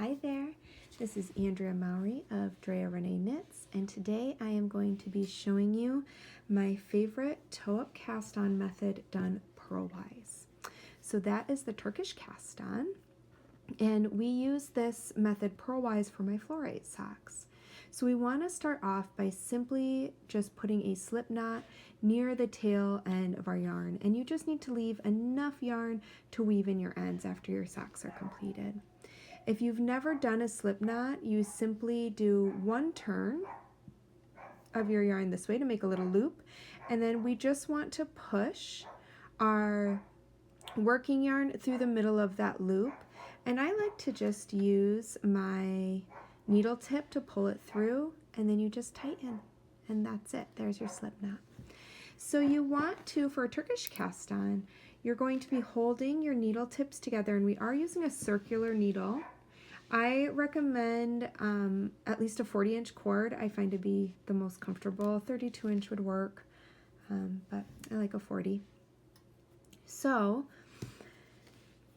Hi there, this is Andrea Mowry of Drea Renee Knits, and today I am going to be showing you my favorite toe-up cast-on method done purlwise. So that is the Turkish Cast On, and we use this method purlwise for my Fluorite socks. So we want to start off by simply just putting a slip knot near the tail end of our yarn, and you just need to leave enough yarn to weave in your ends after your socks are completed. If you've never done a slip knot, you simply do one turn of your yarn this way to make a little loop, and then we just want to push our working yarn through the middle of that loop, and I like to just use my needle tip to pull it through, and then you just tighten, and that's it. There's your slip knot. So you want to, for a Turkish cast on, you're going to be holding your needle tips together, and we are using a circular needle. I recommend at least a 40-inch cord. I find to be the most comfortable. 32-inch would work, but I like a 40. So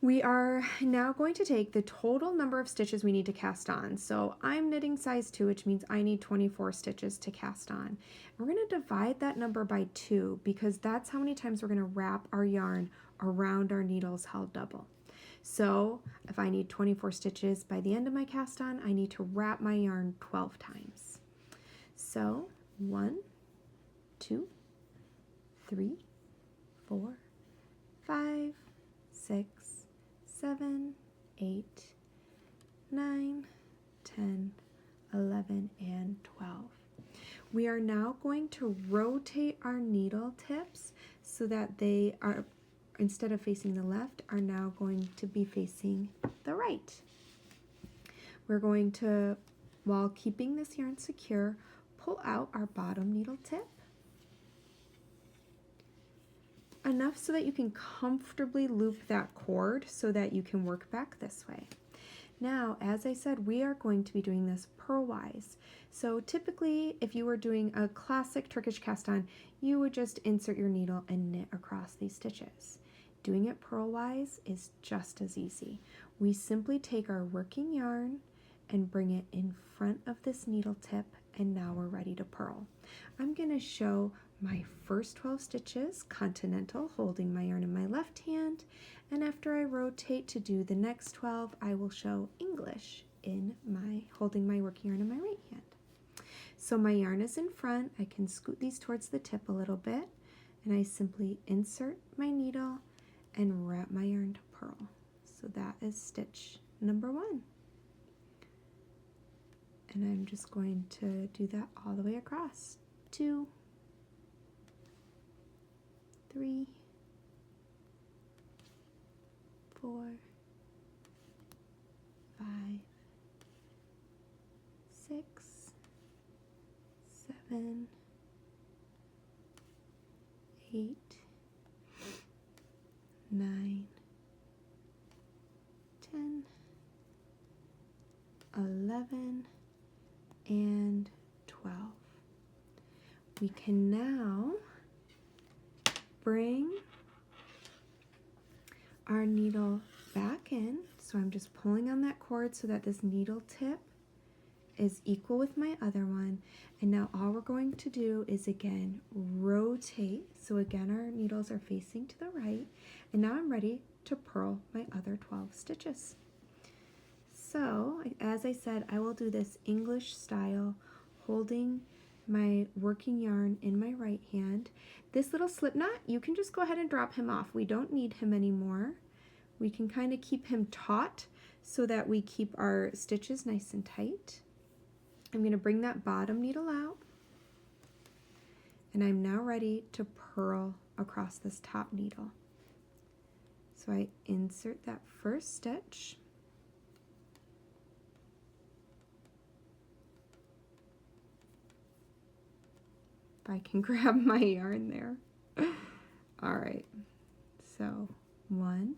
we are now going to take the total number of stitches we need to cast on. So I'm knitting size 2, which means I need 24 stitches to cast on. We're going to divide that number by 2 because that's how many times we're going to wrap our yarn around our needles held double. So if I need 24 stitches by the end of my cast on, I need to wrap my yarn 12 times. So 1, 2, 3, 4, 5, 6, 7, 8, 9, 10, 11, and 12. We are now going to rotate our needle tips so that they are, instead of facing the left, are now going to be facing the right. We're going to, while keeping this yarn secure, pull out our bottom needle tip enough so that you can comfortably loop that cord so that you can work back this way. Now, as I said, we are going to be doing this purlwise. So typically, if you were doing a classic Turkish cast on, you would just insert your needle and knit across these stitches. Doing it purlwise is just as easy. We simply take our working yarn and bring it in front of this needle tip, and now we're ready to purl. I'm going to show my first 12 stitches continental, holding my yarn in my left hand, and after I rotate to do the next 12, I will show English in my holding my working yarn in my right hand. So my yarn is in front. I can scoot these towards the tip a little bit, and I simply insert my needle and wrap my yarn to purl. So that is stitch number 1. And I'm just going to do that all the way across. 2, 3, 4, 5, 6, 7, 8, 9, 10, 11, and 12. We can now bring our needle back in. So I'm just pulling on that cord so that this needle tip is equal with my other one. And now all we're going to do is again rotate. So again our needles are facing to the right. And now I'm ready to purl my other 12 stitches. So as I said, I will do this English style, holding my working yarn in my right hand. This little slip knot, you can just go ahead and drop him off. We don't need him anymore. We can kind of keep him taut so that we keep our stitches nice and tight. I'm going to bring that bottom needle out, and I'm now ready to purl across this top needle. So I insert that first stitch, if I can grab my yarn there. All right, so 1,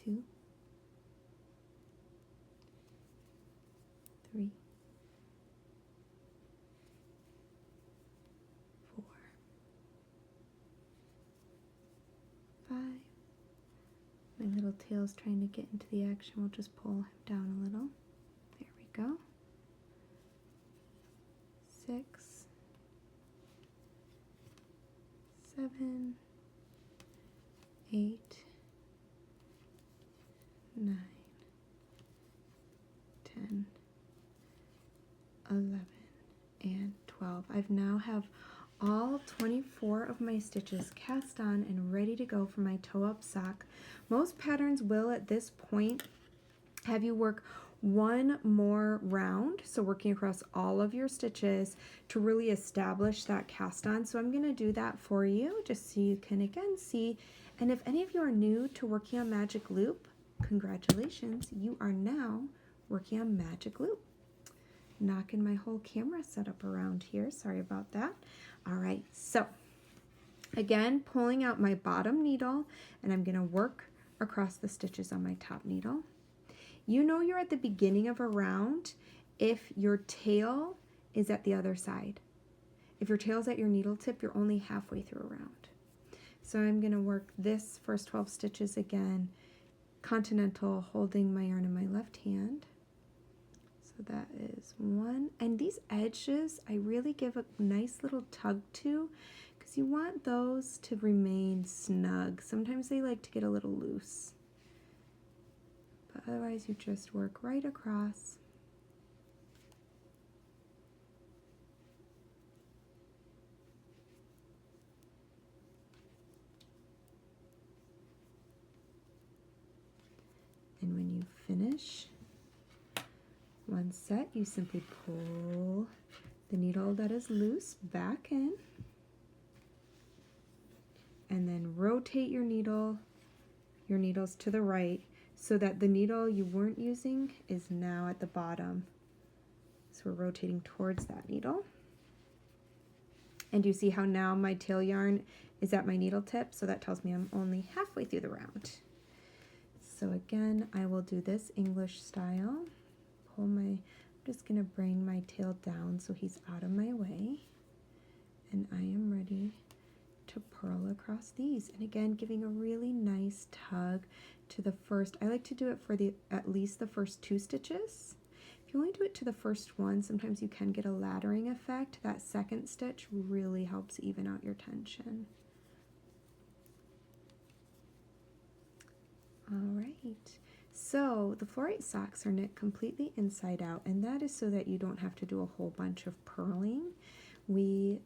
2, 3, 4, 5, My little tail's trying to get into the action. We'll just pull him down a little. There we go. 6, 7, 8, 9, 10, 11, and 12. I've now have all 24 of my stitches cast on and ready to go for my toe up sock. Most patterns will at this point have you work one more round, so working across all of your stitches to really establish that cast on. So I'm going to do that for you just so you can again see. And if any of you are new to working on magic loop, congratulations, you are now working on magic loop. Knocking my whole camera setup around here, sorry about that. All right, so again, pulling out my bottom needle, and I'm going to work across the stitches on my top needle. You know you're at the beginning of a round if your tail is at the other side. If your tail's at your needle tip, you're only halfway through a round. So I'm going to work this first 12 stitches again, continental, holding my yarn in my left hand. So that is 1. And these edges, I really give a nice little tug to because you want those to remain snug. Sometimes they like to get a little loose. But otherwise you just work right across. And when you finish one set, you simply pull the needle that is loose back in and then rotate your needles to the right so that the needle you weren't using is now at the bottom. So we're rotating towards that needle. And you see how now my tail yarn is at my needle tip, so that tells me I'm only halfway through the round. So again, I will do this English style. I'm just going to bring my tail down so he's out of my way, and I am ready to purl across these. And again, giving a really nice tug to the first. I like to do it for at least the first 2 stitches. If you only do it to the first one, sometimes you can get a laddering effect. That second stitch really helps even out your tension. All right. So the Fluorite socks are knit completely inside out, and that is so that you don't have to do a whole bunch of purling. We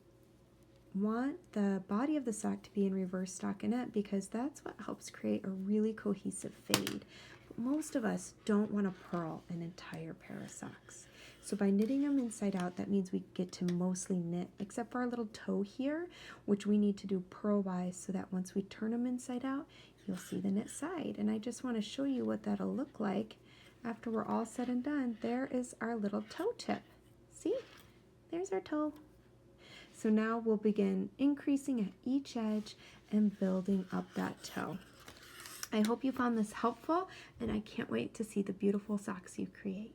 want the body of the sock to be in reverse stockinette because that's what helps create a really cohesive fade. But most of us don't want to purl an entire pair of socks. So by knitting them inside out, that means we get to mostly knit, except for our little toe here, which we need to do purlwise so that once we turn them inside out, you'll see the knit side. And I just want to show you what that'll look like after we're all said and done. There is our little toe tip. See? There's our toe. So now we'll begin increasing at each edge and building up that toe. I hope you found this helpful, and I can't wait to see the beautiful socks you create.